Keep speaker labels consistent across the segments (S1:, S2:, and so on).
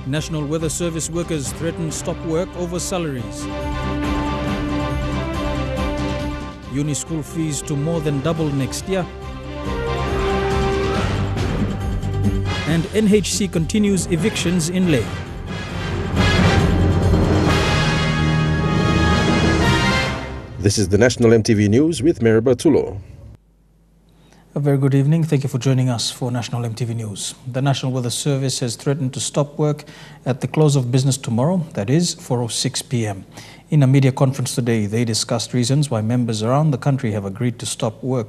S1: National Weather Service workers threaten stop work over salaries. Uni school fees to more than double next year. And NHC continues evictions in Leh.
S2: This is the National EMTV News with Meribah Tulo.
S1: A very good evening. Thank you for joining us for National EMTV News. The National Weather Service has threatened to stop work at the close of business tomorrow, that is 4:06 p.m. In a media conference today, they discussed reasons why members around the country have agreed to stop work.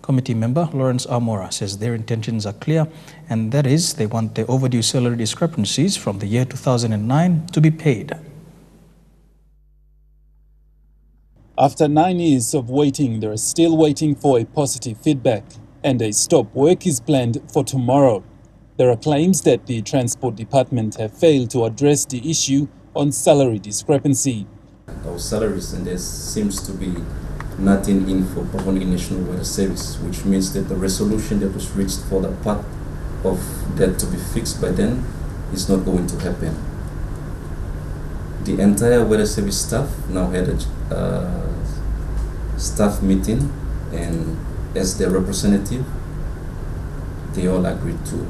S1: Committee member Lawrence Amora says their intentions are clear, and that is they want their overdue salary discrepancies from the year 2009 to be paid.
S3: After 9 years of waiting, they are still waiting for a positive feedback, and a stop work is planned for tomorrow. There are claims that the Transport Department have failed to address the issue on salary discrepancy.
S4: Our salaries, and there seems to be nothing in for Papua National Weather Service, which means that the resolution that was reached for the part of that to be fixed by then is not going to happen. The entire Weather Service staff now had a staff meeting, and as their representative, they all agreed to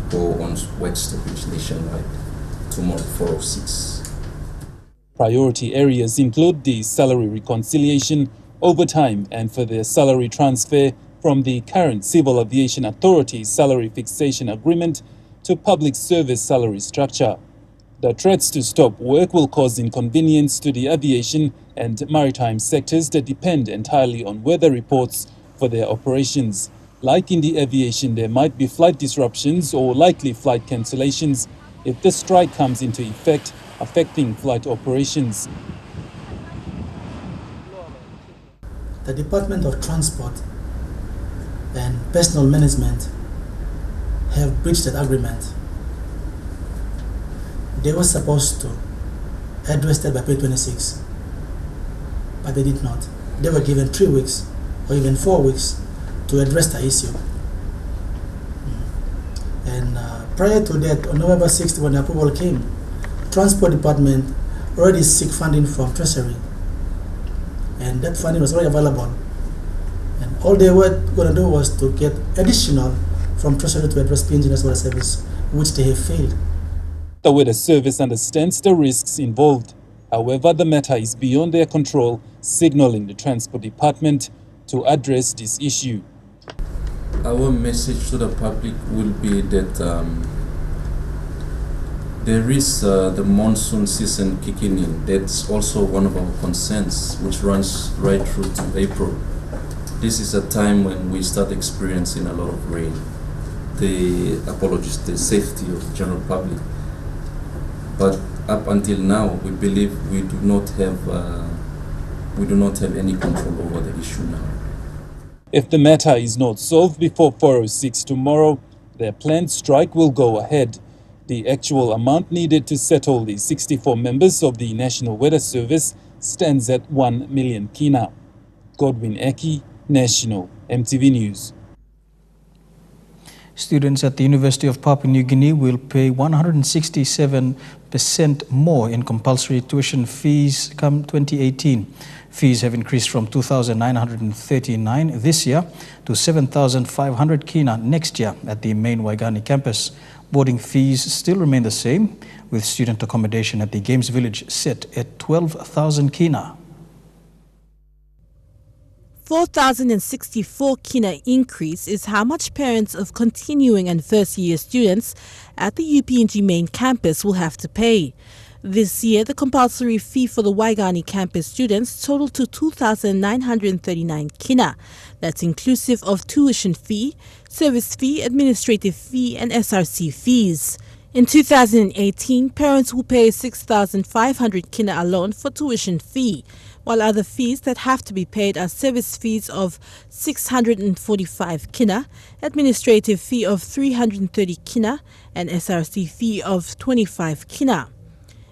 S4: go on work stoppage nationwide tomorrow, 4:06.
S3: Priority areas include the salary reconciliation, overtime, and further salary transfer from the current Civil Aviation Authority salary fixation agreement to public service salary structure. The threats to stop work will cause inconvenience to the aviation and maritime sectors that depend entirely on weather reports for their operations. Like in the aviation, there might be flight disruptions or likely flight cancellations if the strike comes into effect, affecting flight operations.
S5: The Department of Transport and Personnel Management have breached that agreement. They were supposed to address that by 2026, but they did not. They were given 3 weeks or even 4 weeks to address the issue. And prior to that, on November 6th, when the approval came, Transport Department already seek funding from Treasury, and that funding was already available. And all they were going to do was to get additional from Treasury to address PNG National Weather Service, which they have failed.
S3: The Weather Service understands the risks involved. However, the matter is beyond their control, signaling the Transport Department to address this issue.
S4: Our message to the public will be that there is the monsoon season kicking in. That's also one of our concerns, which runs right through to April. This is a time when we start experiencing a lot of rain. The safety of the general public. But up until now, we believe we do not have any control over the issue now.
S3: If the matter is not solved before 4:06 tomorrow, their planned strike will go ahead. The actual amount needed to settle the 64 members of the National Weather Service stands at 1 million kina. Godwin Eki, National EMTV News.
S1: Students at the University of Papua New Guinea will pay 167% more in compulsory tuition fees come 2018. Fees have increased from 2,939 this year to 7,500 kina next year at the main Waigani campus. Boarding fees still remain the same, with student accommodation at the Games Village set at 12,000 kina.
S6: 4,064 kina increase is how much parents of continuing and first-year students at the UPNG main campus will have to pay. This year, the compulsory fee for the Waigani campus students totaled to 2,939 kina. That's inclusive of tuition fee, service fee, administrative fee and SRC fees. In 2018, parents will pay 6,500 kina alone for tuition fee, while other fees that have to be paid are service fees of 645 kina, administrative fee of 330 kina, and SRC fee of 25 kina.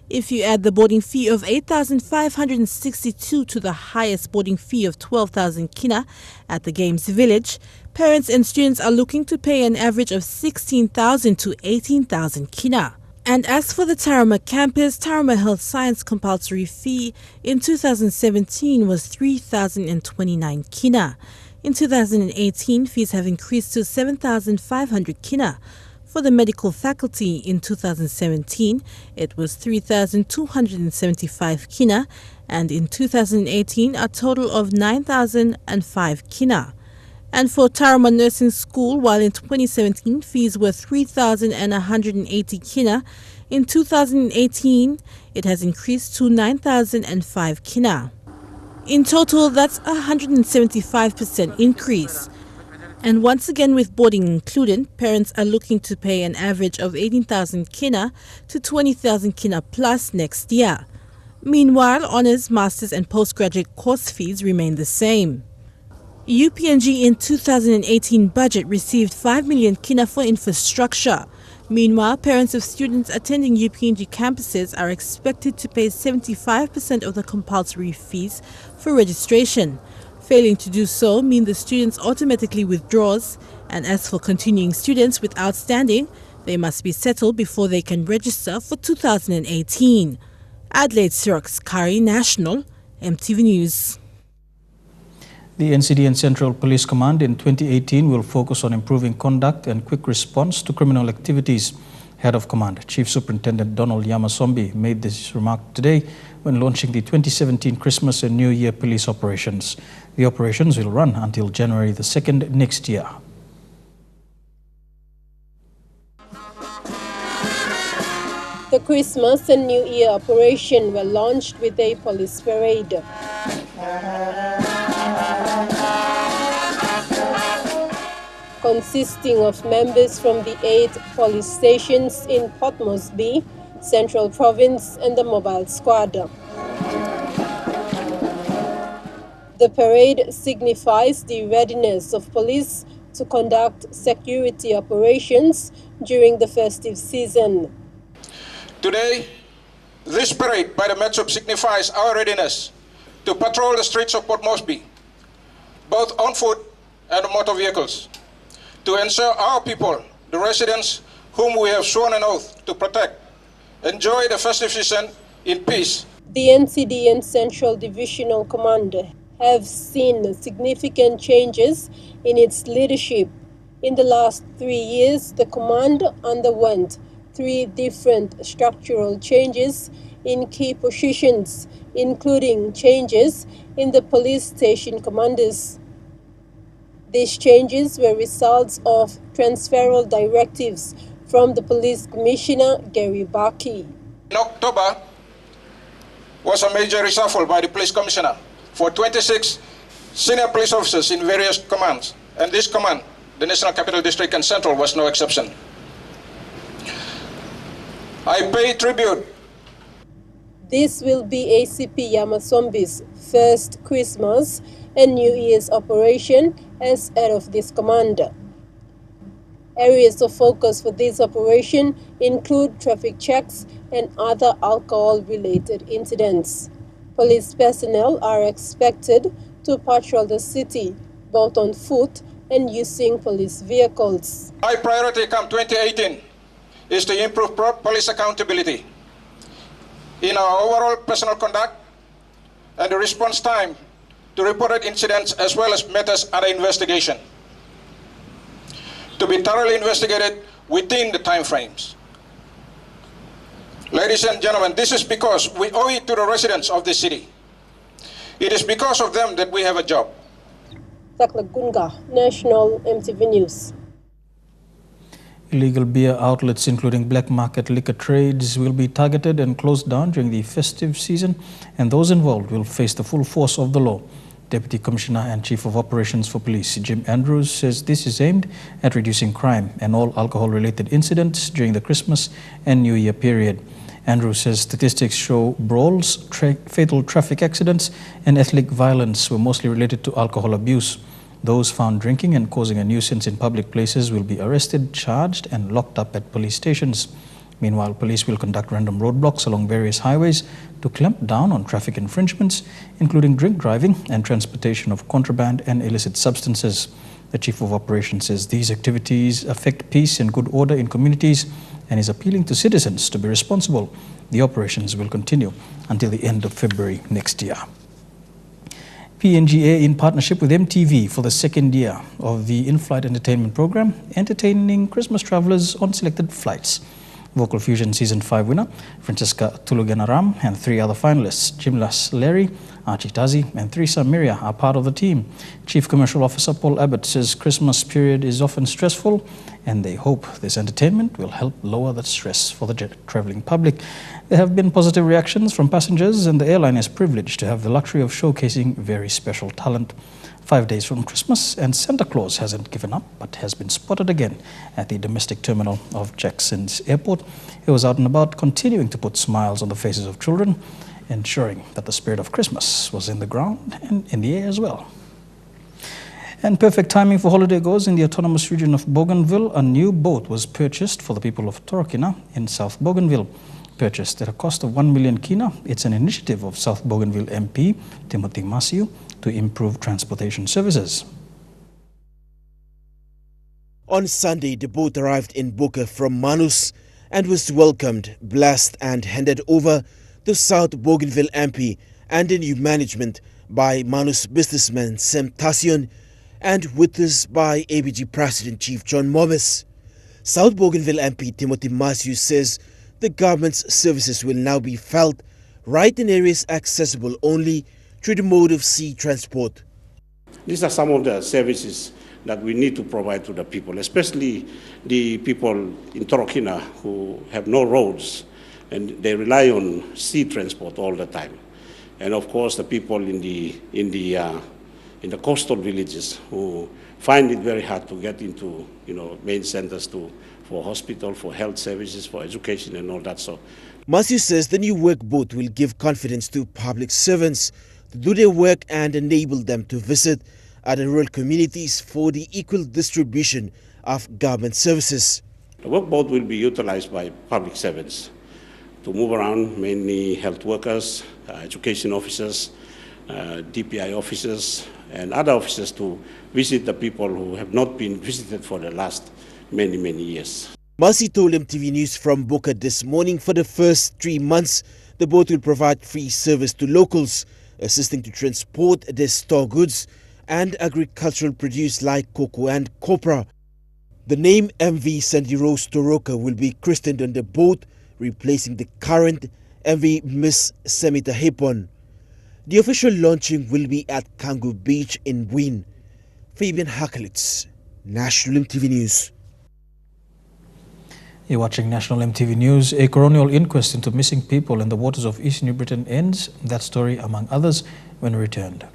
S6: If you add the boarding fee of 8,562 to the highest boarding fee of 12,000 kina at the Games Village, parents and students are looking to pay an average of 16,000 to 18,000 kina. And as for the Tarama campus, Tarama Health Science compulsory fee in 2017 was 3,029 kina. In 2018, fees have increased to 7,500 kina. For the medical faculty in 2017, it was 3,275 kina, and in 2018, a total of 9,005 kina. And for Tarama Nursing School, while in 2017 fees were 3,180 kina, in 2018 it has increased to 9,005 kina. In total, that's a 175% increase. And once again, with boarding included, parents are looking to pay an average of 18,000 kina to 20,000 kina plus next year. Meanwhile, honours, masters and postgraduate course fees remain the same. UPNG in 2018 budget received 5 million kina for infrastructure. Meanwhile, parents of students attending UPNG campuses are expected to pay 75% of the compulsory fees for registration. Failing to do so means the students automatically withdraws, and as for continuing students with outstanding, they must be settled before they can register for 2018. Adelaide Siraks Kari, National, MTV News.
S1: The NCD and Central Police Command in 2018 will focus on improving conduct and quick response to criminal activities. Head of Command, Chief Superintendent Donald Yamasombi, made this remark today when launching the 2017 Christmas and New Year police operations. The operations will run until January the 2nd next year.
S7: The Christmas and New Year operation were launched with a police parade. Consisting of members from the 8 police stations in Port Moresby, Central Province and the Mobile Squad. The parade signifies the readiness of police to conduct security operations during the festive season.
S8: Today, this parade by the Metro signifies our readiness to patrol the streets of Port Moresby, both on foot and motor vehicles, to ensure our people, the residents whom we have sworn an oath to protect, enjoy the festive season in peace.
S7: The NCD and Central Divisional Command have seen significant changes in its leadership. In the last 3 years, the command underwent 3 different structural changes in key positions, including changes in the police station commanders. These changes were results of transferal directives from the Police Commissioner, Gary Barkey.
S8: In October was a major reshuffle by the Police Commissioner for 26 senior police officers in various commands, and this command, the National Capital District and Central, was no exception. I pay tribute.
S7: This will be ACP Yamasombi's first Christmas and New Year's operation as head of this command. Areas of focus for this operation include traffic checks and other alcohol-related incidents. Police personnel are expected to patrol the city, both on foot and using police vehicles.
S8: My priority come 2018 is to improve police accountability in our overall personal conduct and the response time to reported incidents as well as matters under investigation, to be thoroughly investigated within the time frames. Ladies and gentlemen, this is because we owe it to the residents of this city. It is because of them that we have a job.
S7: Takla Gunga, National MTV News.
S1: Illegal beer outlets, including black market liquor trades, will be targeted and closed down during the festive season, and those involved will face the full force of the law. Deputy Commissioner and Chief of Operations for Police, Jim Andrews, says this is aimed at reducing crime and all alcohol-related incidents during the Christmas and New Year period. Andrews says statistics show brawls, fatal traffic accidents and ethnic violence were mostly related to alcohol abuse. Those found drinking and causing a nuisance in public places will be arrested, charged and locked up at police stations. Meanwhile, police will conduct random roadblocks along various highways to clamp down on traffic infringements, including drink driving and transportation of contraband and illicit substances. The Chief of Operations says these activities affect peace and good order in communities and is appealing to citizens to be responsible. The operations will continue until the end of February next year. PNGA, in partnership with EMTV for the second year of the in-flight entertainment program, entertaining Christmas travelers on selected flights. Vocal Fusion Season 5 winner Francesca Tuluganaram and 3 other finalists, Jimlas Larry, Archie Tazi and Theresa Miria, are part of the team. Chief Commercial Officer Paul Abbott says Christmas period is often stressful and they hope this entertainment will help lower that stress for the travelling public. There have been positive reactions from passengers and the airline is privileged to have the luxury of showcasing very special talent. 5 days from Christmas and Santa Claus hasn't given up but has been spotted again at the domestic terminal of Jackson's Airport. He was out and about, continuing to put smiles on the faces of children, ensuring that the spirit of Christmas was in the ground and in the air as well. And perfect timing for holiday goers in the autonomous region of Bougainville. A new boat was purchased for the people of Torokina in South Bougainville. Purchased at a cost of 1 million kina, it's an initiative of South Bougainville MP Timothy Masiu to improve transportation services.
S9: On Sunday, the boat arrived in Boca from Manus and was welcomed, blessed and handed over to South Bougainville MP and the new management by Manus businessman Sam Tassion and witnessed by ABG President Chief John Momes. South Bougainville MP Timothy Masiu says the government's services will now be felt right in areas accessible only through the mode of sea transport.
S10: These are some of the services that we need to provide to the people, especially the people in Torokina who have no roads and they rely on sea transport all the time. And of course the people in the coastal villages who find it very hard to get into main centers for hospital, for health services, for education and all that. So
S9: Masiu says the new workboat will give confidence to public servants to do their work and enable them to visit other rural communities for the equal distribution of government services.
S10: The workboat will be utilized by public servants to move around, mainly health workers, education officers, DPI officers, and other officers to visit the people who have not been visited for the last many years.
S9: Masiu told EMTV News from Boca this morning for the first 3 months, the boat will provide free service to locals, assisting to transport their store goods and agricultural produce like cocoa and copra. The name MV Sandy Rose Toroka will be christened on the boat, replacing the current MV Miss Semita Hepon. The official launching will be at Kangu Beach in Wien. Fabian Hakelitz, National EMTV News.
S1: You're watching National EMTV News. A coronial inquest into missing people in the waters of East New Britain ends. That story, among others, when returned.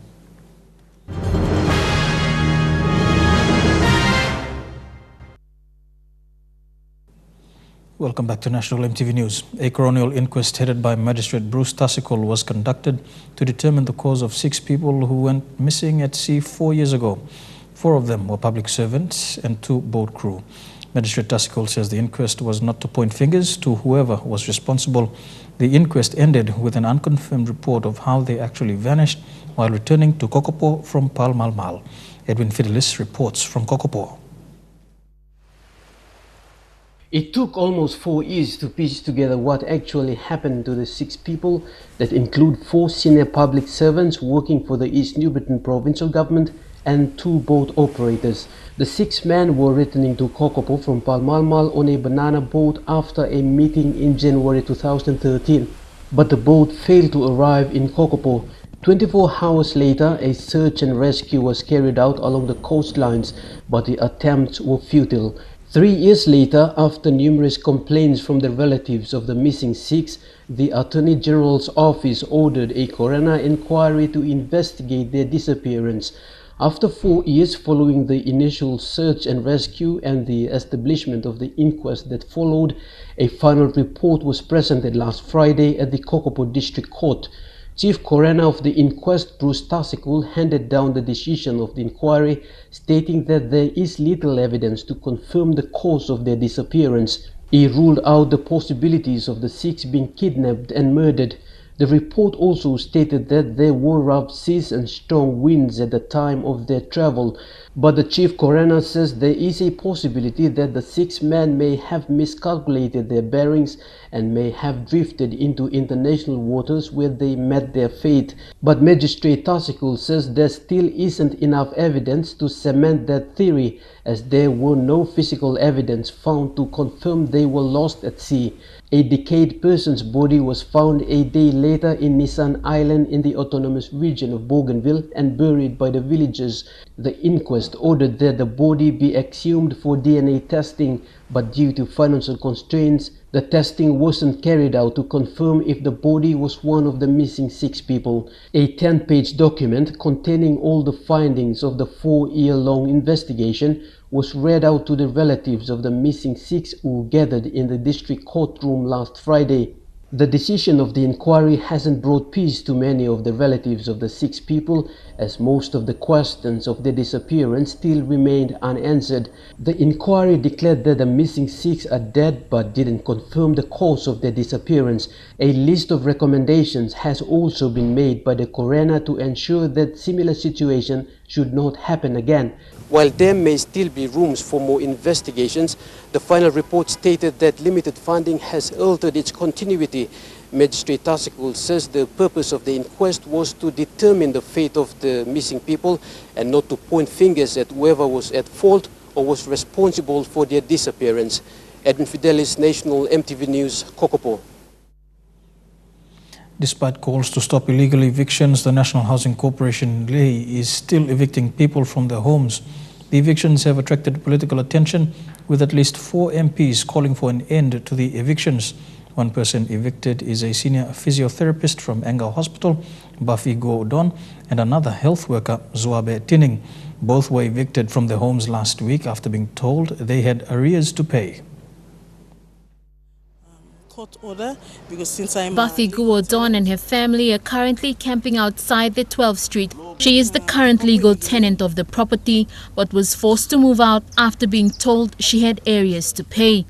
S1: Welcome back to National EMTV News. A coronial inquest headed by Magistrate Bruce Tassical was conducted to determine the cause of 6 people who went missing at sea 4 years ago. 4 of them were public servants and 2 boat crew. Magistrate Tassical says the inquest was not to point fingers to whoever was responsible. The inquest ended with an unconfirmed report of how they actually vanished while returning to Kokopo from Palmalmal. Edwin Fidelis reports from Kokopo.
S11: It took almost 4 years to piece together what actually happened to the 6 people that include 4 senior public servants working for the East New Britain provincial government and 2 boat operators. The 6 men were returning to Kokopo from Palmalmal on a banana boat after a meeting in January 2013. But the boat failed to arrive in Kokopo. 24 hours later, a search and rescue was carried out along the coastlines, but the attempts were futile. 3 years later, after numerous complaints from the relatives of the missing 6, the Attorney General's office ordered a coroner inquiry to investigate their disappearance. After 4 years following the initial search and rescue and the establishment of the inquest that followed, a final report was presented last Friday at the Kokopo District Court. Chief Coroner of the inquest, Bruce Tassical, handed down the decision of the inquiry, stating that there is little evidence to confirm the cause of their disappearance. He ruled out the possibilities of the 6 being kidnapped and murdered. The report also stated that there were rough seas and strong winds at the time of their travel, but the chief coroner says there is a possibility that the 6 men may have miscalculated their bearings and may have drifted into international waters where they met their fate. But Magistrate Tarsikul says there still isn't enough evidence to cement that theory, as there were no physical evidence found to confirm they were lost at sea. A decayed person's body was found a day later in Nissan Island in the autonomous region of Bougainville and buried by the villagers. The inquest ordered that the body be exhumed for DNA testing, but due to financial constraints, the testing wasn't carried out to confirm if the body was one of the missing 6 people. A 10-page document containing all the findings of the 4-year-long investigation was read out to the relatives of the missing 6 who gathered in the district courtroom last Friday. The decision of the inquiry hasn't brought peace to many of the relatives of the 6 people, as most of the questions of their disappearance still remained unanswered. The inquiry declared that the missing 6 are dead but didn't confirm the cause of their disappearance. A list of recommendations has also been made by the coroner to ensure that similar situation should not happen again. While there may still be rooms for more investigations, the final report stated that limited funding has altered its continuity. Magistrate Tarsikul says the purpose of the inquest was to determine the fate of the missing people and not to point fingers at whoever was at fault or was responsible for their disappearance. Edwin Fidelis, National EMTV News, Kokopo.
S1: Despite calls to stop illegal evictions, the National Housing Corporation Ley is still evicting people from their homes. The evictions have attracted political attention, with at least 4 MPs calling for an end to the evictions. One person evicted is a senior physiotherapist from Angao Hospital, Buffy Go-Don, and another health worker, Zuabe Tining. Both were evicted from their homes last week after being told they had arrears to pay.
S12: Order because since I'm
S13: Buffy Guodon and her family are currently camping outside the 12th Street. She is the current legal tenant of the property but was forced to move out after being told she had arrears to pay.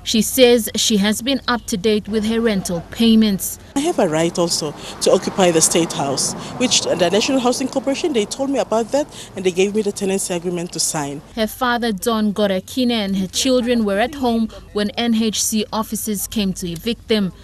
S13: She says she has been up to date with her rental payments.
S12: I have a right also to occupy the State House, which the National Housing Corporation, they told me about that and they gave me the tenancy agreement to sign.
S13: Her father, Don Gorakine, and her children were at home when NHC officers came to evict them.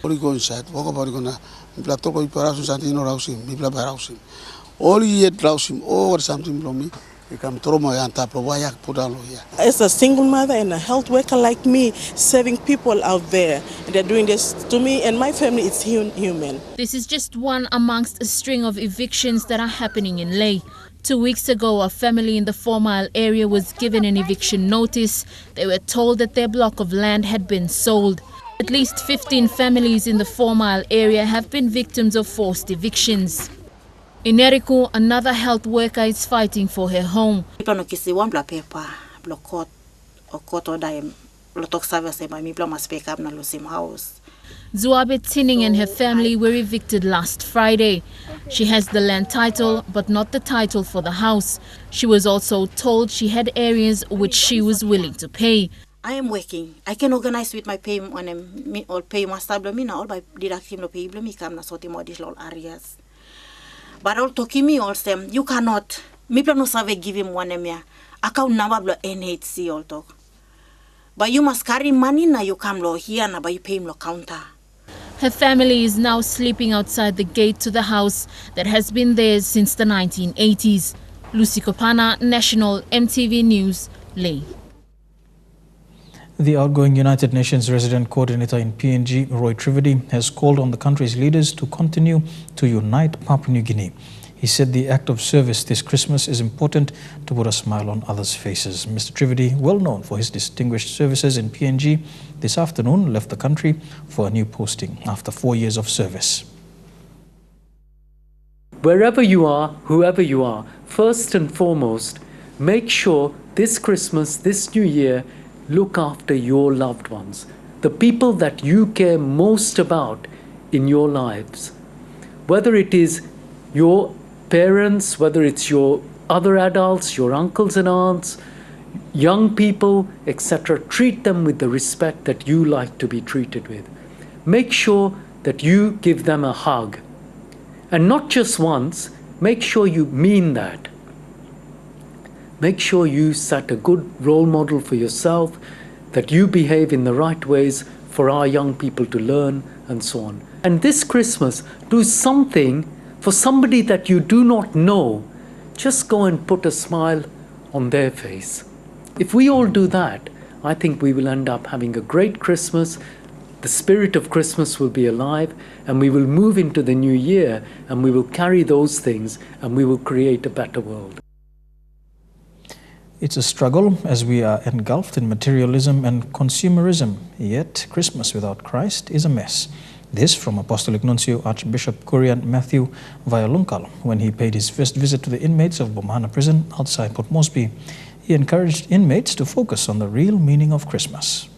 S12: As a single mother and a health worker like me, serving people out there, and they're doing this to me and my family, it's inhuman.
S13: This is just one amongst a string of evictions that are happening in Ley. 2 weeks ago, a family in the 4 Mile area was given an eviction notice. They were told that their block of land had been sold. At least 15 families in the 4 Mile area have been victims of forced evictions. In Erico, another health worker is fighting for her home. Zuabe Tining and her family were evicted last Friday. She has the land title, but not the title for the house. She was also told she had areas which she was willing to pay.
S14: I am working. I can organize with my pay when all pay my stablo all by deducting the pay come na soti modis areas. But all talking me also, you cannot. Me plan no save give him one emia. Account number blo NHC all talk. But you must carry money na you come lo here na but you pay him lo counter.
S13: Her family is now sleeping outside the gate to the house that has been theirs since the 1980s. Lucy Kopana, National EMTV News, Ley.
S1: The outgoing United Nations resident coordinator in PNG, Roy Trivedi, has called on the country's leaders to continue to unite Papua New Guinea. He said the act of service this Christmas is important to put a smile on others' faces. Mr. Trivedi, well known for his distinguished services in PNG, this afternoon left the country for a new posting after 4 years of service.
S15: Wherever you are, whoever you are, first and foremost, make sure this Christmas, this New Year, look after your loved ones, the people that you care most about in your lives. Whether it is your parents, whether it's your other adults, your uncles and aunts, young people, etc., treat them with the respect that you like to be treated with. Make sure that you give them a hug. And not just once, make sure you mean that. Make sure you set a good role model for yourself, that you behave in the right ways for our young people to learn, and so on. And this Christmas, do something for somebody that you do not know. Just go and put a smile on their face. If we all do that, I think we will end up having a great Christmas. The spirit of Christmas will be alive, and we will move into the new year, and we will carry those things, and we will create a better world.
S1: It's a struggle as we are engulfed in materialism and consumerism, yet Christmas without Christ is a mess. This from Apostolic Nuncio Archbishop Kurian Matthew Vayalungkal when he paid his first visit to the inmates of Bomana Prison outside Port Moresby. He encouraged inmates to focus on the real meaning of Christmas.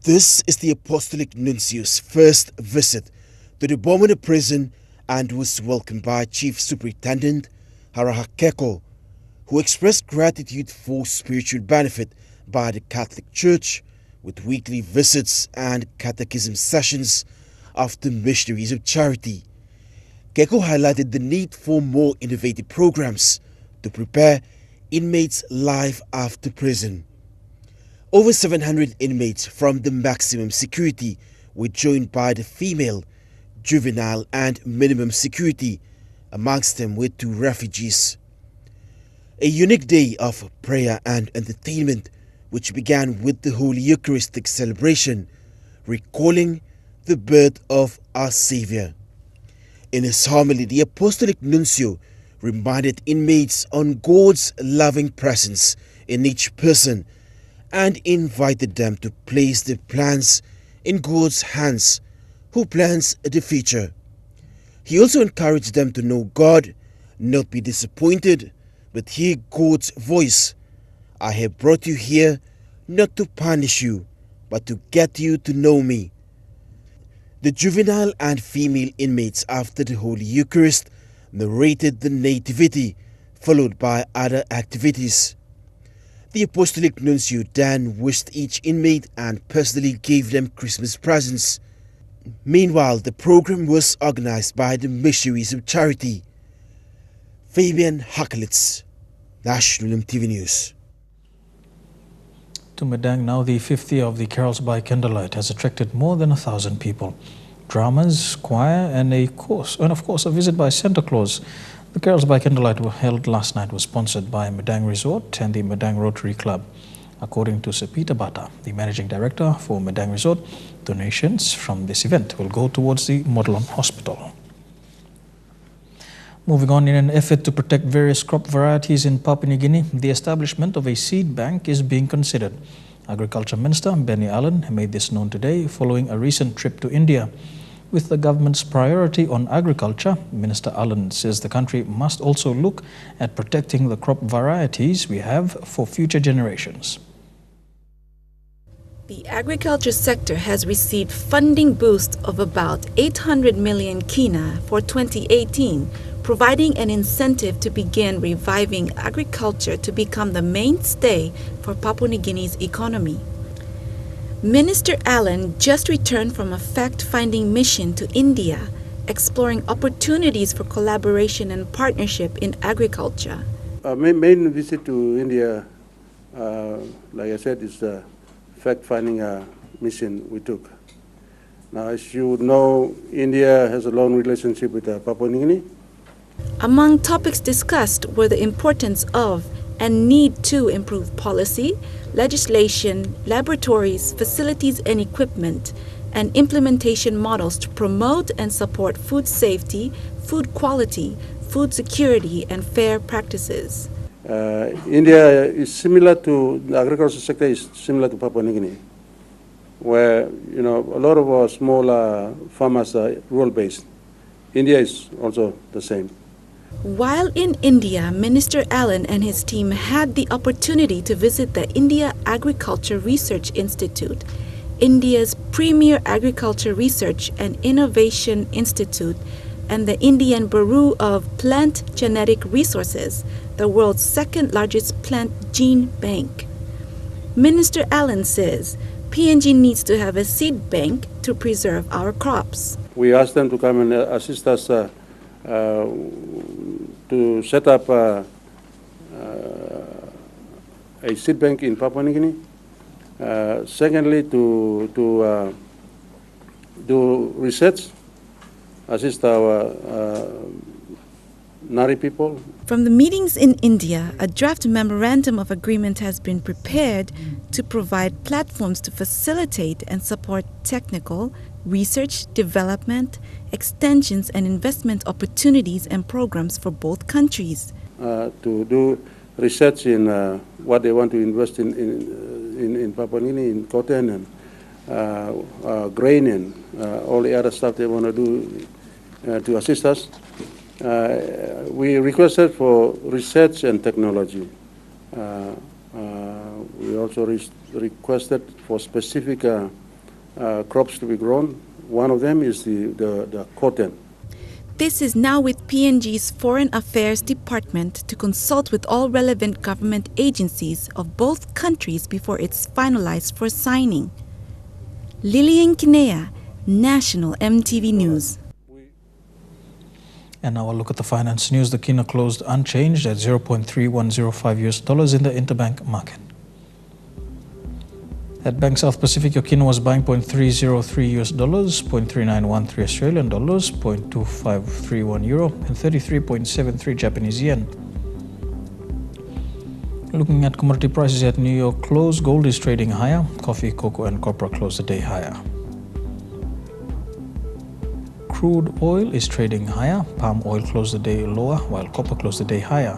S9: This is the Apostolic Nuncio's first visit to the Bomana Prison and was welcomed by Chief Superintendent Harahakeko, who expressed gratitude for spiritual benefit by the Catholic Church with weekly visits and catechism sessions of the Missionaries of Charity. Keko highlighted the need for more innovative programs to prepare inmates' life after prison. Over 700 inmates from the maximum security were joined by the female, juvenile and minimum security. Amongst them were 2 refugees. A unique day of prayer and entertainment which began with the Holy Eucharistic celebration, recalling the birth of our Savior. In his homily, the Apostolic Nuncio reminded inmates on God's loving presence in each person and invited them to place their plans in God's hands, who plans the future. He also encouraged them to know God, not be disappointed, but hear God's voice. I have brought you here not to punish you, but to get you to know me. The juvenile and female inmates after the Holy Eucharist narrated the Nativity, followed by other activities. The Apostolic Nuncio then wished each inmate and personally gave them Christmas presents. Meanwhile, the program was organized by the Missionaries of Charity. Fabian Hakelitz, National EMTV News.
S1: To Medang now, the 5th year of the Carols by Candlelight has attracted more than 1,000 people. Dramas, choir and of course a visit by Santa Claus. The Carols by Candlelight were held last night was sponsored by Medang Resort and the Medang Rotary Club. According to Sir Peter Bata, the Managing Director for Medang Resort, donations from this event will go towards the Modelon Hospital. Moving on, in an effort to protect various crop varieties in Papua New Guinea, the establishment of a seed bank is being considered. Agriculture Minister Benny Allen made this known today following a recent trip to India. With the government's priority on agriculture, Minister Allen says the country must also look at protecting the crop varieties we have for future generations.
S16: The agriculture sector has received funding boost of about 800 million kina for 2018, providing an incentive to begin reviving agriculture to become the mainstay for Papua New Guinea's economy. Minister Allen just returned from a fact-finding mission to India, exploring opportunities for collaboration and partnership in agriculture.
S17: Our main visit to India, like I said, is a fact-finding mission we took. Now, as you know, India has a long relationship with Papua New Guinea.
S16: Among topics discussed were the importance of and need to improve policy, legislation, laboratories, facilities and equipment, and implementation models to promote and support food safety, food quality, food security, and fair practices.
S17: India is similar to, the agriculture sector is similar to Papua New Guinea, where, you know, a lot of our small farmers are rural-based. India is also the same.
S16: While in India, Minister Allen and his team had the opportunity to visit the India Agriculture Research Institute, India's premier agriculture research and innovation institute, and the Indian Bureau of Plant Genetic Resources, the world's second largest plant gene bank. Minister Allen says PNG needs to have a seed bank to preserve our crops.
S17: We asked them to come and assist us to set up a seed bank in Papua New Guinea. Secondly, to do research, assist our Nari people.
S16: From the meetings in India, a draft memorandum of agreement has been prepared to provide platforms to facilitate and support technical, research, development, extensions and investment opportunities and programs for both countries.
S17: To do research in what they want to invest in Papua New Guinea, in cotton and grain and all the other stuff they want to do to assist us. We requested for research and technology. We also requested for specific crops to be grown. One of them is the cotton.
S16: This is now with PNG's Foreign Affairs Department to consult with all relevant government agencies of both countries before it's finalized for signing. Lilian Kinea, National EMTV News.
S1: And now a look at the finance news. The kina closed unchanged at $0.3105 in the interbank market. At Bank South Pacific, your kina was buying $0.303, $0.3913 Australian dollars, $0.2531 euro, and 33.73 Japanese yen. Looking at commodity prices at New York close, gold is trading higher. Coffee, cocoa, and copper closed the day higher. Crude oil is trading higher. Palm oil closed the day lower, while copper closed the day higher.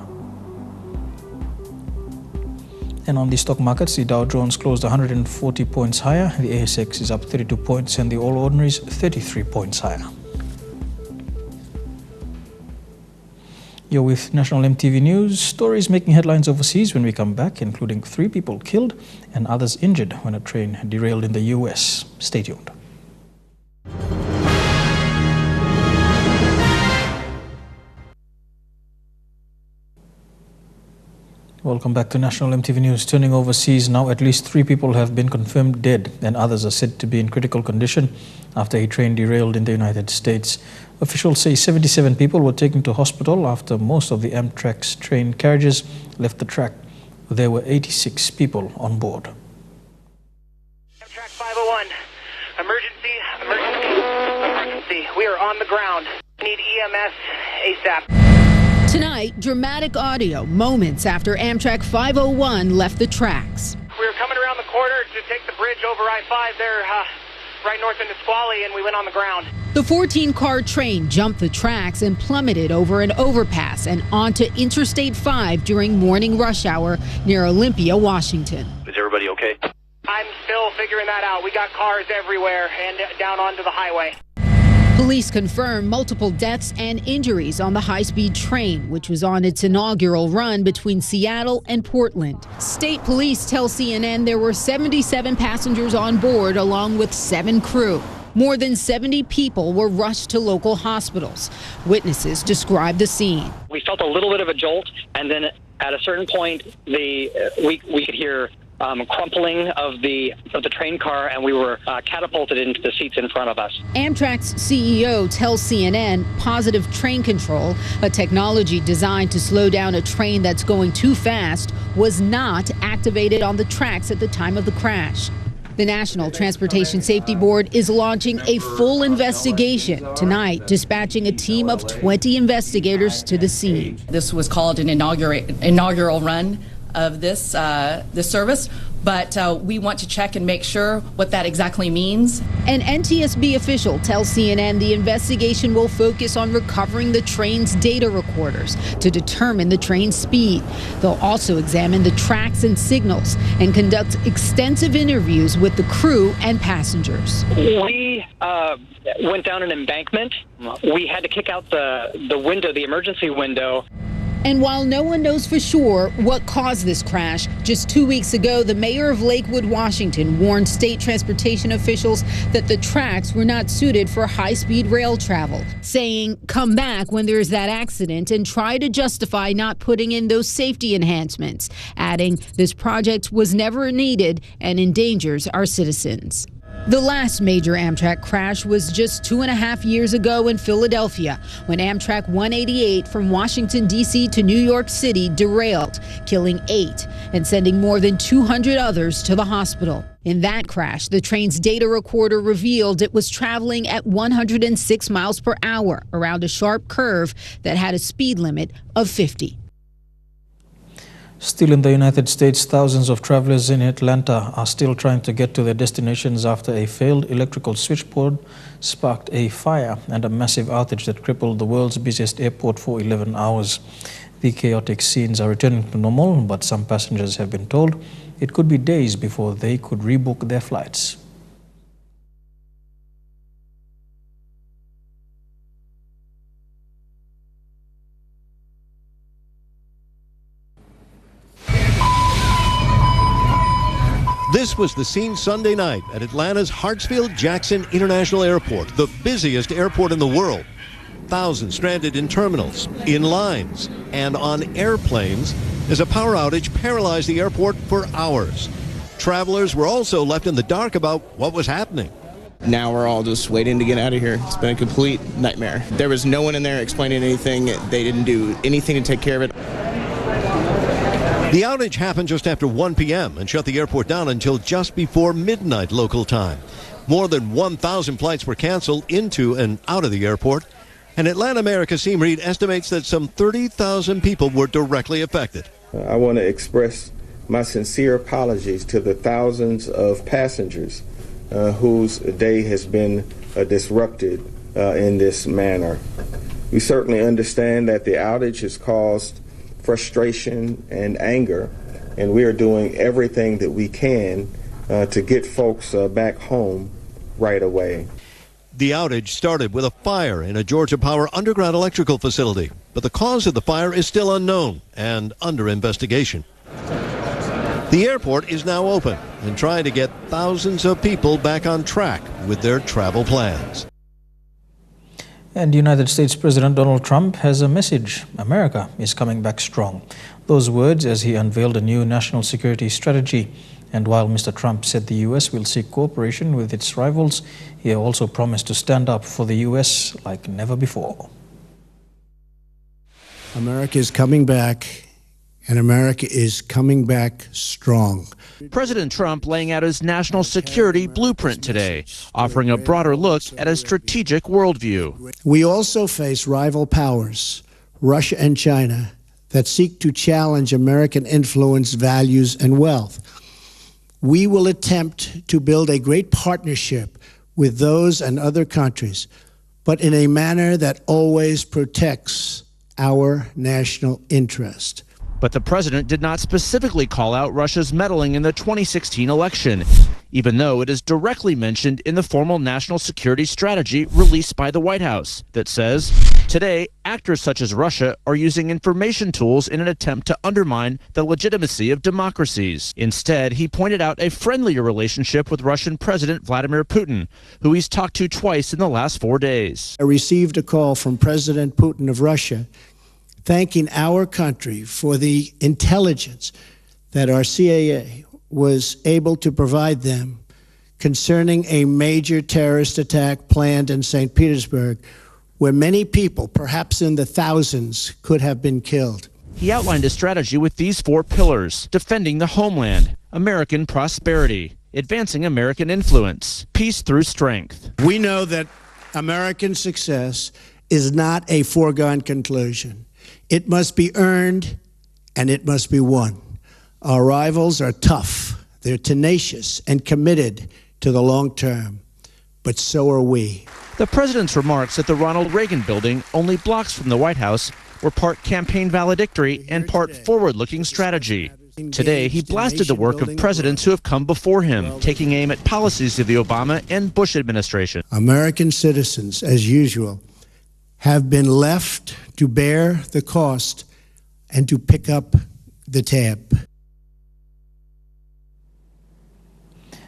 S1: And on the stock markets, the Dow Jones closed 140 points higher, the ASX is up 32 points, and the All Ordinaries 33 points higher. You're with National EMTV News. Stories making headlines overseas when we come back, including 3 people killed and others injured when a train derailed in the US. Stay tuned. Welcome back to National EMTV News. Turning overseas now, at least 3 people have been confirmed dead and others are said to be in critical condition after a train derailed in the United States. Officials say 77 people were taken to hospital after most of the Amtrak's train carriages left the track. There were 86 people on board.
S18: Amtrak 501, emergency. We are on the ground. Need EMS ASAP.
S19: Tonight, dramatic audio moments after Amtrak 501 left the tracks.
S18: We were coming around the corner to take the bridge over I-5 there, right north into Squally, and we went on the ground.
S19: The 14-car train jumped the tracks and plummeted over an overpass and onto Interstate 5 during morning rush hour near Olympia, Washington.
S18: Is everybody okay? I'm still figuring that out. We got cars everywhere and down onto the highway.
S19: Police confirm multiple deaths and injuries on the high-speed train, which was on its inaugural run between Seattle and Portland. State police tell CNN there were 77 passengers on board along with 7 crew. More than 70 people were rushed to local hospitals. Witnesses describe the scene.
S20: We felt a little bit of a jolt, and then at a certain point, we could hear crumpling of the train car, and we were catapulted into the seats in front of us.
S19: Amtrak's CEO tells CNN positive train control, a technology designed to slow down a train that's going too fast, was not activated on the tracks at the time of the crash. The National Transportation Safety Board is launching a full investigation tonight, dispatching a team of 20 investigators to the scene.
S21: This was called an inaugural run of this service, but we want to check and make sure what that exactly means.
S19: An NTSB official tells CNN the investigation will focus on recovering the train's data recorders to determine the train's speed. They'll also examine the tracks and signals and conduct extensive interviews with the crew and passengers.
S20: We went down an embankment. We had to kick out the window, the emergency window.
S19: And while no one knows for sure what caused this crash, just 2 weeks ago, the mayor of Lakewood, Washington, warned state transportation officials that the tracks were not suited for high-speed rail travel, saying, come back when there's that accident and try to justify not putting in those safety enhancements, adding this project was never needed and endangers our citizens. The last major Amtrak crash was just 2.5 years ago in Philadelphia, when Amtrak 188 from Washington, D.C. to New York City derailed, killing 8 and sending more than 200 others to the hospital. In that crash, the train's data recorder revealed it was traveling at 106 miles per hour around a sharp curve that had a speed limit of 50.
S1: Still in the United States, thousands of travelers in Atlanta are still trying to get to their destinations after a failed electrical switchboard sparked a fire and a massive outage that crippled the world's busiest airport for 11 hours. The chaotic scenes are returning to normal, but some passengers have been told it could be days before they could rebook their flights.
S2: This was the scene Sunday night at Atlanta's Hartsfield-Jackson International Airport, the busiest airport in the world. Thousands stranded in terminals, in lines, and on airplanes as a power outage paralyzed the airport for hours. Travelers were also left in the dark about what was happening.
S22: Now we're all just waiting to get out of here. It's been a complete nightmare. There was no one in there explaining anything. They didn't do anything to take care of it.
S2: The outage happened just after 1 p.m. and shut the airport down until just before midnight local time. More than 1,000 flights were canceled into and out of the airport, and Atlanta Mayor Kasim Reed estimates that some 30,000 people were directly affected.
S23: I want to express my sincere apologies to the thousands of passengers whose day has been disrupted in this manner. We certainly understand that the outage has caused frustration and anger, and we are doing everything that we can to get folks back home right away.
S2: The outage started with a fire in a Georgia Power underground electrical facility, but the cause of the fire is still unknown and under investigation. The airport is now open and trying to get thousands of people back on track with their travel plans.
S1: And United States President Donald Trump has a message. America is coming back strong. Those words as he unveiled a new national security strategy. And while Mr. Trump said the U.S. will seek cooperation with its rivals, he also promised to stand up for the U.S. like never before.
S24: America is coming back, and America is coming back strong.
S25: President Trump laying out his national security blueprint today, offering a broader look at a strategic worldview.
S24: We also face rival powers, Russia and China, that seek to challenge American influence, values, and wealth. We will attempt to build a great partnership with those and other countries, but in a manner that always protects our national interest.
S25: But the president did not specifically call out Russia's meddling in the 2016 election, even though it is directly mentioned in the formal national security strategy released by the White House that says, today, actors such as Russia are using information tools in an attempt to undermine the legitimacy of democracies. Instead, he pointed out a friendlier relationship with Russian President Vladimir Putin, who he's talked to twice in the last 4 days.
S24: I received a call from President Putin of Russia thanking our country for the intelligence that our CIA was able to provide them concerning a major terrorist attack planned in St. Petersburg, where many people, perhaps in the thousands, could have been killed.
S25: He outlined a strategy with these 4 pillars: defending the homeland, American prosperity, advancing American influence, peace through strength.
S24: We know that American success is not a foregone conclusion. It must be earned, and it must be won. Our rivals are tough. They're tenacious and committed to the long term. But so are we.
S25: The president's remarks at the Ronald Reagan building, only blocks from the White House, were part campaign valedictory and part forward-looking strategy. Today, he blasted the work of presidents who have come before him, taking aim at policies of the Obama and Bush administration.
S24: American citizens, as usual, have been left to bear the cost and to pick up the tab.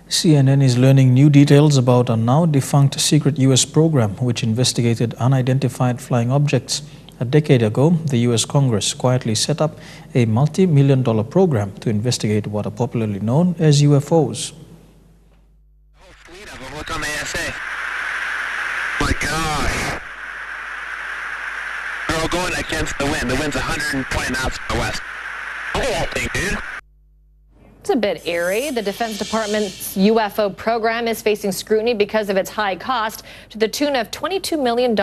S1: CNN is learning new details about a now-defunct secret U.S. program which investigated unidentified flying objects. A decade ago, the U.S. Congress quietly set up a multi-million-dollar program to investigate what are popularly known as UFOs.
S3: Look on the ASA. My gosh. They're all going against the wind. The wind's 120 knots to the west. Look at that thing, dude.
S4: It's a bit eerie. The Defense Department's UFO program is facing scrutiny because of its high cost to the tune of $22 million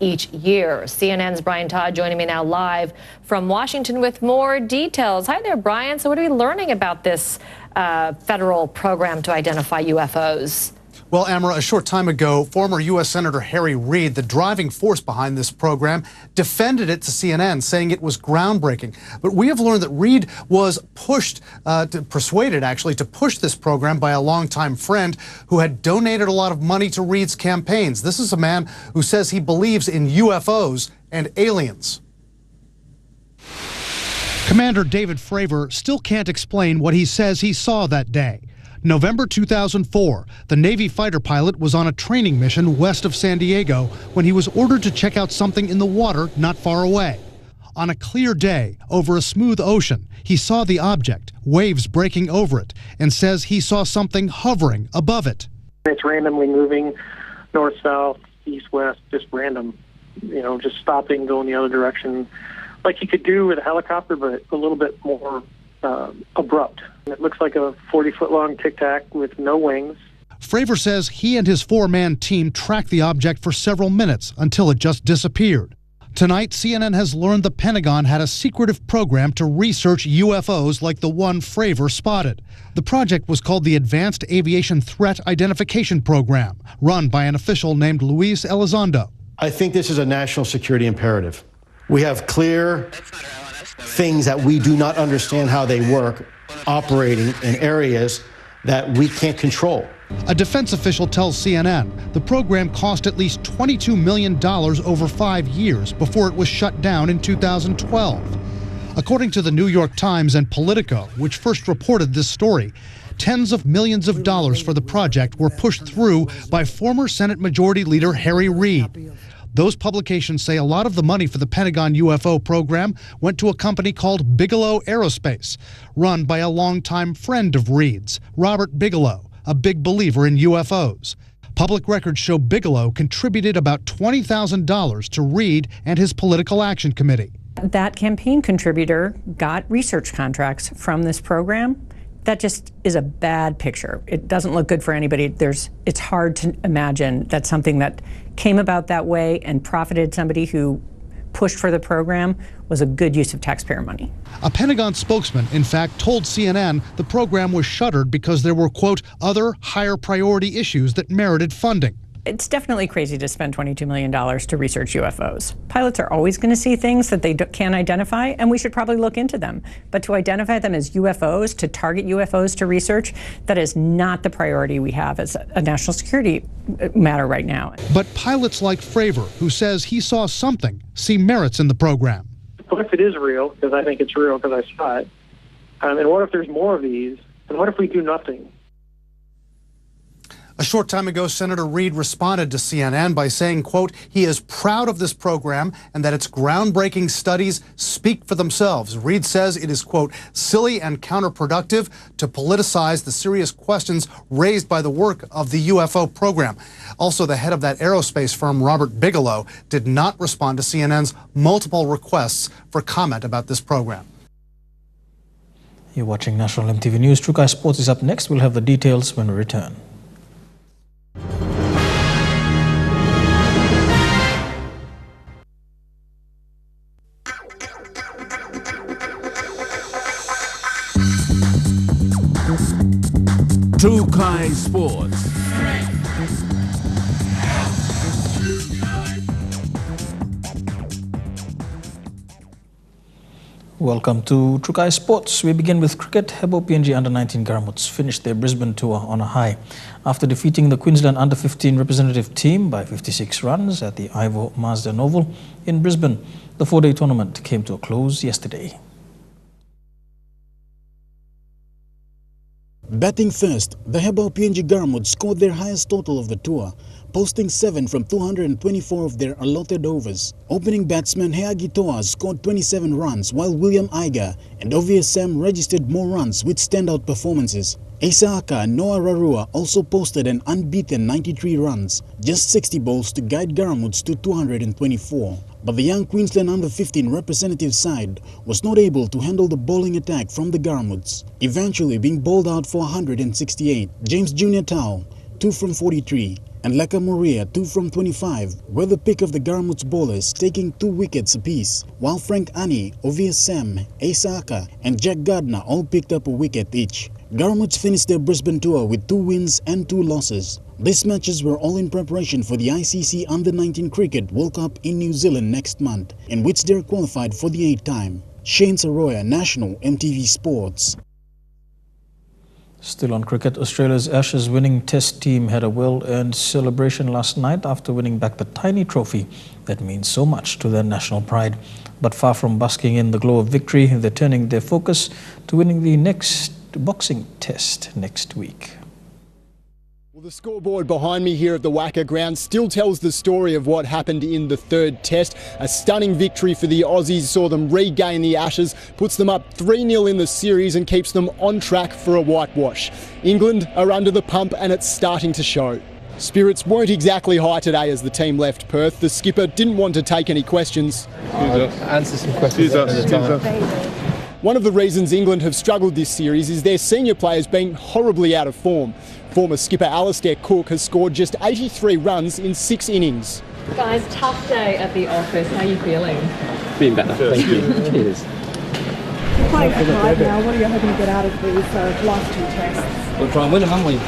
S4: each year. CNN's Brian Todd joining me now live from Washington with more details. Hi there, Brian. So what are we learning about this federal program to identify UFOs?
S5: Well, Amara, a short time ago, former U.S. Senator Harry Reid, the driving force behind this program, defended it to CNN, saying it was groundbreaking. But we have learned that Reid was persuaded to push this program by a longtime friend who had donated a lot of money to Reid's campaigns. This is a man who says he believes in UFOs and aliens. Commander David Fravor still can't explain what he says he saw that day. November 2004, the Navy fighter pilot was on a training mission west of San Diego when he was ordered to check out something in the water not far away. On a clear day, over a smooth ocean, he saw the object, waves breaking over it, and says he saw something hovering above it.
S6: It's randomly moving north, south, east, west, just random, just stopping, going the other direction, like you could do with a helicopter, but a little bit more abrupt. It looks like a 40-foot-long tic-tac with no wings.
S5: Fravor says he and his four-man team tracked the object for several minutes until it just disappeared. Tonight, CNN has learned the Pentagon had a secretive program to research UFOs like the one Fravor spotted. The project was called the Advanced Aviation Threat Identification Program, run by an official named Luis Elizondo.
S8: I think this is a national security imperative. We have clear things that we do not understand how they work, operating in areas that we can't control.
S5: A defense official tells CNN the program cost at least $22 million over 5 years before it was shut down in 2012. According to the New York Times and Politico, which first reported this story, tens of millions of dollars for the project were pushed through by former Senate Majority Leader Harry Reid. Those publications say a lot of the money for the Pentagon UFO program went to a company called Bigelow Aerospace, run by a longtime friend of Reid's, Robert Bigelow, a big believer in UFOs. Public records show Bigelow contributed about $20,000 to Reid and his Political Action Committee.
S26: That campaign contributor got research contracts from this program. That just is a bad picture. It doesn't look good for anybody. It's hard to imagine that something that came about that way and profited somebody who pushed for the program was a good use of taxpayer money.
S5: A Pentagon spokesman, in fact, told CNN the program was shuttered because there were, quote, other higher priority issues that merited funding.
S26: It's definitely crazy to spend $22 million to research UFOs. Pilots are always going to see things that they can't identify, and we should probably look into them. But to identify them as UFOs, to target UFOs to research, that is not the priority we have as a national security matter right now.
S5: But pilots like Fravor, who says he saw something, see merits in the program.
S6: What if it is real? Because I think it's real because I saw it. And what if there's more of these? And what if we do nothing?
S5: A short time ago, Senator Reid responded to CNN by saying, quote, he is proud of this program and that its groundbreaking studies speak for themselves. Reid says it is, quote, silly and counterproductive to politicize the serious questions raised by the work of the UFO program. Also, the head of that aerospace firm, Robert Bigelow, did not respond to CNN's multiple requests for comment about this program.
S1: You're watching National EMTV News. True Guy Sports is up next. We'll have the details when we return.
S27: True Guy Sports.
S1: Welcome to True Guy Sports. We begin with cricket. Hebo PNG Under-19 Garamuts finished their Brisbane tour on a high after defeating the Queensland Under-15 representative team by 56 runs at the Ivo Mazda Oval in Brisbane. The four-day tournament came to a close yesterday.
S7: Batting first, the Hebao PNG Garamud scored their highest total of the tour, posting 7 from 224 of their allotted overs. Opening batsman Heagi Toa scored 27 runs, while William Iga and OVSM registered more runs with standout performances. Asa and Noah Rarua also posted an unbeaten 93 runs, just 60 balls to guide Garamuds to 224. But the young Queensland under-15 representative side was not able to handle the bowling attack from the Garamuds, eventually being bowled out for 168. James Junior Tao, 2 from 43, and Leka Moria, 2 from 25, were the pick of the Garamuds bowlers, taking 2 wickets apiece, while Frank Ani, Ovias Asa and Jack Gardner all picked up a wicket each. Garamuds finished their Brisbane tour with 2 wins and 2 losses. These matches were all in preparation for the ICC Under-19 Cricket World Cup in New Zealand next month, in which they are qualified for the 8th time. Shane Saroya, National MTV Sports.
S1: Still on cricket, Australia's Ashes winning Test team had a well-earned celebration last night after winning back the tiny trophy that means so much to their national pride. But far from basking in the glow of victory, they're turning their focus to winning the next boxing test next week.
S10: Well, the scoreboard behind me here at the WACA ground still tells the story of what happened in the 3rd test. A stunning victory for the Aussies saw them regain the Ashes, puts them up 3-0 in the series and keeps them on track for a whitewash. England are under the pump and it's starting to show. Spirits weren't exactly high today as the team left Perth. The skipper didn't want to take any questions.
S11: Answer some questions at the time.
S10: One of the reasons England have struggled this series is their senior players being horribly out of form. Former skipper Alastair Cook has scored just 83 runs in 6 innings.
S12: Guys, tough day at the office. How are you feeling?
S11: Been better, thank you. Cheers.
S12: You're playing for pride now. What are you hoping to get out of these last 2 tests?
S11: We'll try and win them, haven't we?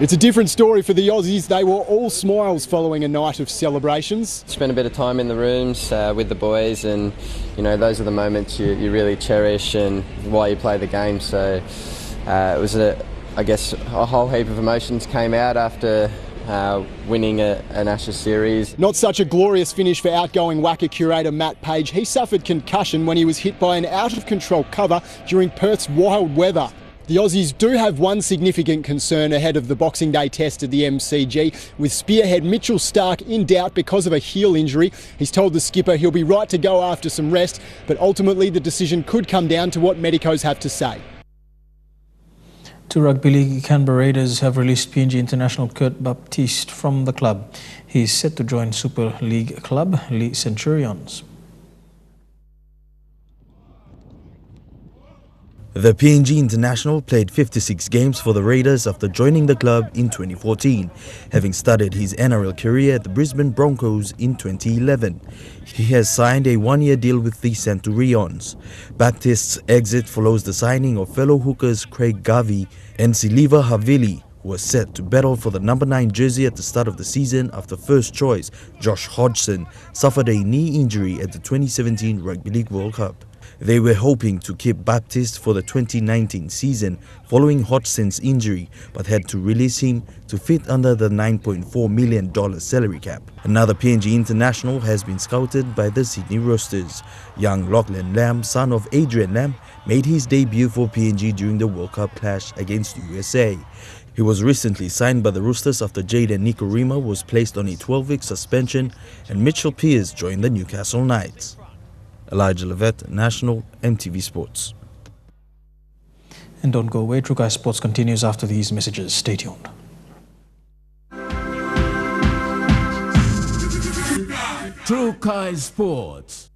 S10: It's a different story for the Aussies. They were all smiles following a night of celebrations.
S13: Spent a bit of time in the rooms with the boys, and you know, those are the moments you really cherish and why you play the game. So it was I guess a whole heap of emotions came out after winning an Ashes series.
S10: Not such a glorious finish for outgoing WACA curator Matt Page. He suffered concussion when he was hit by an out-of-control cover during Perth's wild weather. The Aussies do have one significant concern ahead of the Boxing Day test at the MCG, with spearhead Mitchell Starc in doubt because of a heel injury. He's told the skipper he'll be right to go after some rest, but ultimately the decision could come down to what medicos have to say.
S1: 2 Rugby League Canberra Raiders have released PNG international Kurt Baptiste from the club. He is set to join Super League club Lee Centurions.
S14: The PNG international played 56 games for the Raiders after joining the club in 2014, having started his NRL career at the Brisbane Broncos in 2011. He has signed a 1-year deal with the Centurions. Baptiste's exit follows the signing of fellow hookers Craig Garvey and Siliva Havili, who was set to battle for the number 9 jersey at the start of the season after first choice Josh Hodgson suffered a knee injury at the 2017 Rugby League World Cup. They were hoping to keep Baptiste for the 2019 season following Hodgson's injury, but had to release him to fit under the $9.4 million salary cap. Another PNG international has been scouted by the Sydney Roosters. Young Lachlan Lamb, son of Adrian Lamb, made his debut for PNG during the World Cup clash against USA. He was recently signed by the Roosters after Jaden Nikorima was placed on a 12-week suspension and Mitchell Pearce joined the Newcastle Knights. Elijah Levette, National MTV Sports.
S1: And don't go away, Trukai Sports continues after these messages. Stay tuned.
S27: Trukai Sports.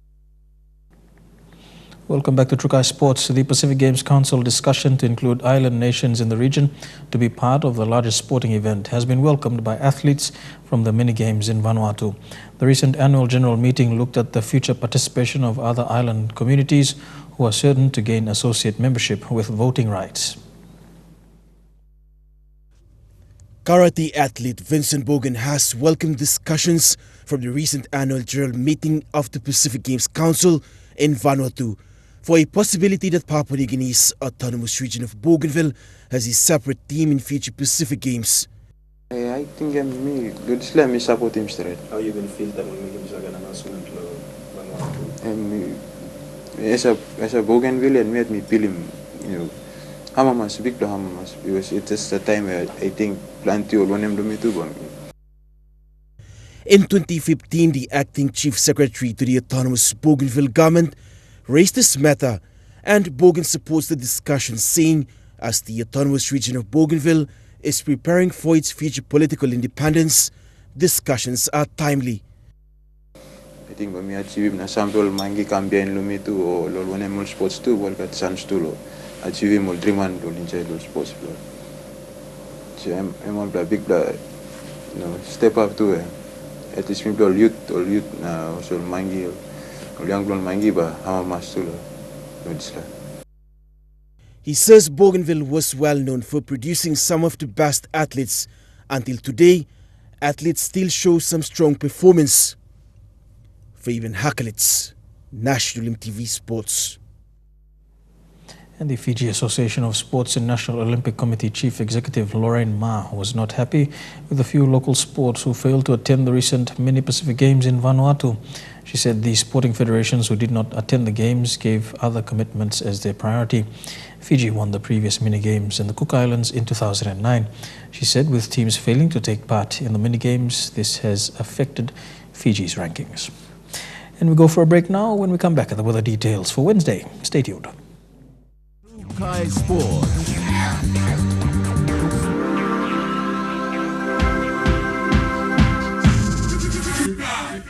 S1: Welcome back to Trukai Sports. The Pacific Games Council discussion to include island nations in the region to be part of the largest sporting event has been welcomed by athletes from the mini-games in Vanuatu. The recent annual general meeting looked at the future participation of other island communities who are certain to gain associate membership with voting rights.
S9: Karate athlete Vincent Bogan has welcomed discussions from the recent annual general meeting of the Pacific Games Council in Vanuatu for a possibility that Papua New Guinea's autonomous region of Bougainville has a separate team in future Pacific Games.
S15: I think good Islam is support him straight.
S8: How are you going to feel that when we give an announcement to Vanuatu?
S15: As a Bougainville and me film, Hamamas, big Hamamas, because it is the time where I think plenty of one to
S9: In 2015, the acting chief secretary to the autonomous Bougainville government raised this matter, and Bogan supports the discussion, saying as the autonomous region of Bougainville is preparing for its future political independence, discussions are timely.
S15: I think when we achieve na sample mangi campaign lumitu o lol one more sports too, work at Sans Tulo, achieve more dream and lol enjoy lol sports floor. So I'm on big step up to at least people youth na so mangi or young lol mangi ba how much to lol.
S9: He says Bougainville was well known for producing some of the best athletes. Until today, athletes still show some strong performance. For even Hakalits, National EMTV Sports.
S1: And the Fiji Association of Sports and National Olympic Committee Chief Executive Lorraine Ma was not happy with a few local sports who failed to attend the recent Mini Pacific Games in Vanuatu. She said the sporting federations who did not attend the games gave other commitments as their priority. Fiji won the previous mini games in the Cook Islands in 2009. She said with teams failing to take part in the mini games, this has affected Fiji's rankings. And we go for a break now. When we come back at the weather details for Wednesday. Stay tuned.
S27: Kai Sports.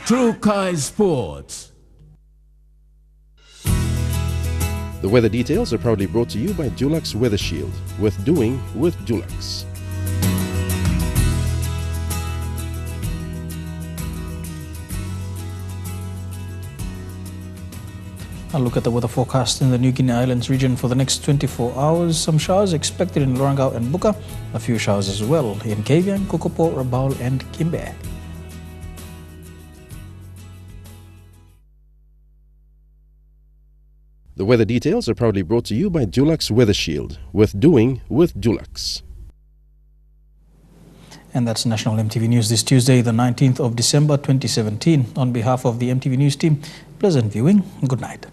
S27: True Kai Sports.
S16: The weather details are proudly brought to you by Dulux Weather Shield. Worth doing with Dulux.
S1: I'll look at the weather forecast in the New Guinea Islands region for the next 24 hours. Some showers expected in Lorangau and Buka. A few showers as well in Kavieng, Kokopo, Rabaul and Kimbe.
S16: The weather details are proudly brought to you by Dulux Weather Shield. Worth doing with Dulux.
S1: And that's National EMTV News this Tuesday, the 19th of December 2017. On behalf of the EMTV News team, pleasant viewing. Good night.